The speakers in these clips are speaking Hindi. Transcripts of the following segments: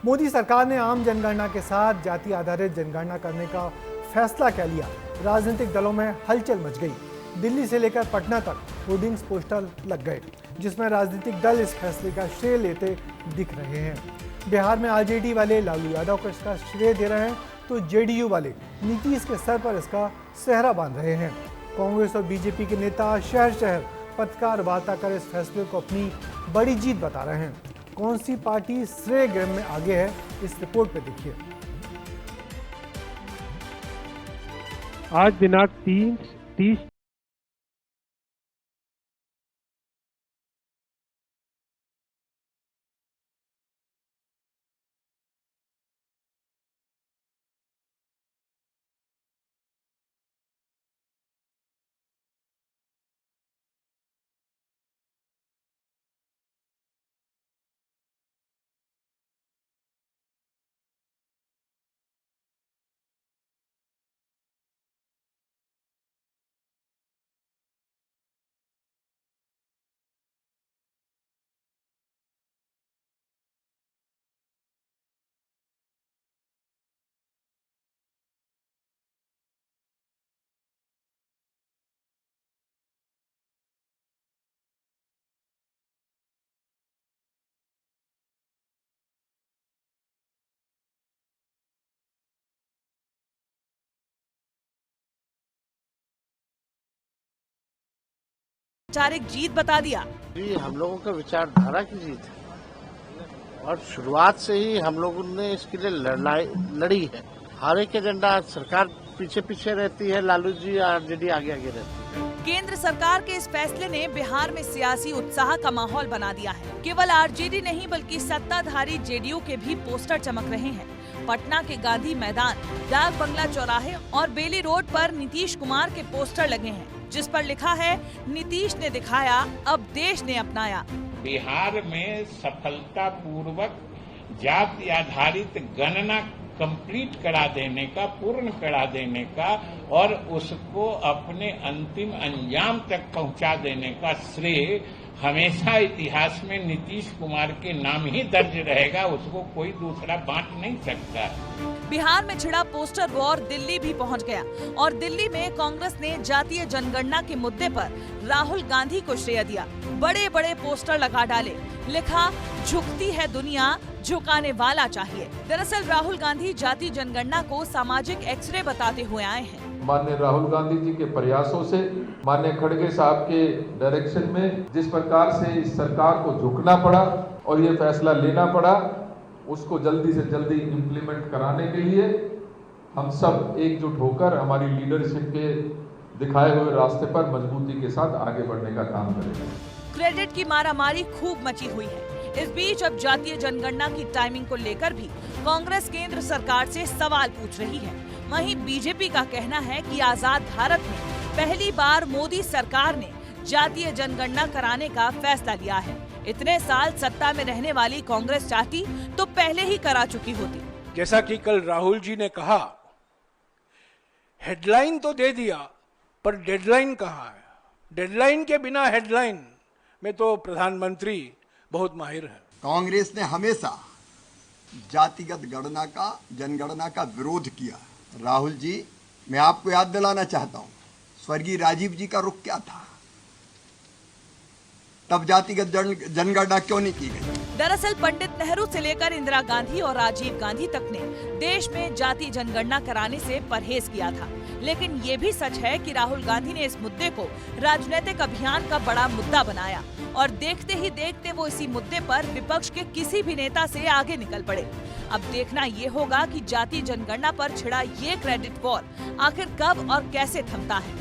मोदी सरकार ने आम जनगणना के साथ जाति आधारित जनगणना करने का फैसला क्या लिया, राजनीतिक दलों में हलचल मच गई। दिल्ली से लेकर पटना तक होर्डिंग्स पोस्टर लग गए, जिसमें राजनीतिक दल इस फैसले का श्रेय लेते दिख रहे हैं। बिहार में आरजेडी वाले लालू यादव को इसका श्रेय दे रहे हैं, तो जेडीयू वाले नीतीश के सर पर इसका सेहरा बांध रहे हैं। कांग्रेस और बीजेपी के नेता शहर शहर पत्रकार वार्ता कर इस फैसले को अपनी बड़ी जीत बता रहे हैं। कौन सी पार्टी श्रेय गेम में आगे है, इस रिपोर्ट पे देखिए। आज दिनांक 30 औपचारिक जीत बता दिया। जी, हम लोगों का विचारधारा की जीत है और शुरुआत से ही हम लोगों ने इसके लिए लड़ी है। हर एक एजेंडा सरकार पीछे पीछे रहती है, लालू जी आरजेडी आगे आगे रहती है। केंद्र सरकार के इस फैसले ने बिहार में सियासी उत्साह का माहौल बना दिया है। केवल आरजेडी नहीं बल्कि सत्ताधारी जेडीयू के भी पोस्टर चमक रहे हैं। पटना के गांधी मैदान, डाक बंगला चौराहे और बेली रोड पर नीतीश कुमार के पोस्टर लगे हैं, जिस पर लिखा है, नीतीश ने दिखाया, अब देश ने अपनाया। बिहार में सफलता पूर्वक जाति आधारित गणना कंप्लीट करा देने का, पूर्ण करा देने का और उसको अपने अंतिम अंजाम तक पहुंचा देने का श्रेय हमेशा इतिहास में नीतीश कुमार के नाम ही दर्ज रहेगा, उसको कोई दूसरा बांट नहीं सकता। बिहार में छिड़ा पोस्टर वॉर दिल्ली भी पहुंच गया और दिल्ली में कांग्रेस ने जातीय जनगणना के मुद्दे पर राहुल गांधी को श्रेय दिया। बड़े बड़े पोस्टर लगा डाले, लिखा, झुकती है दुनिया, झुकाने वाला चाहिए। दरअसल राहुल गांधी जातीय जनगणना को सामाजिक एक्सरे बताते हुए आए हैं। माननीय राहुल गांधी जी के प्रयासों से, माननीय खड़गे साहब के डायरेक्शन में जिस प्रकार से इस सरकार को झुकना पड़ा और ये फैसला लेना पड़ा, उसको जल्दी से जल्दी इम्प्लीमेंट कराने के लिए हम सब एकजुट होकर हमारी लीडरशिप के दिखाए हुए रास्ते पर मजबूती के साथ आगे बढ़ने का काम करेंगे। क्रेडिट की मारामारी खूब मची हुई है। इस बीच अब जातीय जनगणना की टाइमिंग को लेकर भी कांग्रेस केंद्र सरकार से सवाल पूछ रही है। वहीं बीजेपी का कहना है कि आजाद भारत में पहली बार मोदी सरकार ने जातीय जनगणना कराने का फैसला लिया है। इतने साल सत्ता में रहने वाली कांग्रेस चाहती तो पहले ही करा चुकी होती। जैसा कि कल राहुल जी ने कहा, हेडलाइन तो दे दिया पर डेडलाइन कहाँ है? डेडलाइन के बिना हेडलाइन में तो प्रधानमंत्री बहुत माहिर है। कांग्रेस ने हमेशा जातिगत गणना का, जनगणना का विरोध किया। राहुल जी, मैं आपको याद दिलाना चाहता हूं, स्वर्गीय राजीव जी का रुख क्या था? तब जातिगत जनगणना क्यों नहीं की गई? दरअसल पंडित नेहरू से लेकर इंदिरा गांधी और राजीव गांधी तक ने देश में जाति जनगणना कराने से परहेज किया था। लेकिन ये भी सच है कि राहुल गांधी ने इस मुद्दे को राजनीतिक अभियान का बड़ा मुद्दा बनाया और देखते ही देखते वो इसी मुद्दे पर विपक्ष के किसी भी नेता से आगे निकल पड़े। अब देखना ये होगा कि जाति जनगणना पर छिड़ा ये क्रेडिट वॉर आखिर कब और कैसे थमता है।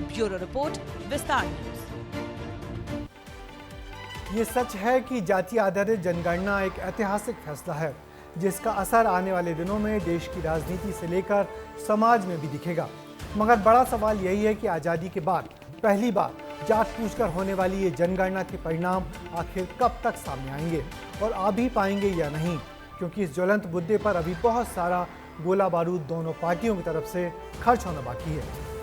ब्यूरो रिपोर्ट, विस्तार न्यूज। ये सच है कि जाति आधारित जनगणना एक ऐतिहासिक फैसला है, जिसका असर आने वाले दिनों में देश की राजनीति से लेकर समाज में भी दिखेगा। मगर बड़ा सवाल यही है कि आज़ादी के बाद पहली बार जात पूछकर होने वाली ये जनगणना के परिणाम आखिर कब तक सामने आएंगे और आ भी पाएंगे या नहीं, क्योंकि इस ज्वलंत मुद्दे पर अभी बहुत सारा गोला बारूद दोनों पार्टियों की तरफ से खर्च होना बाकी है।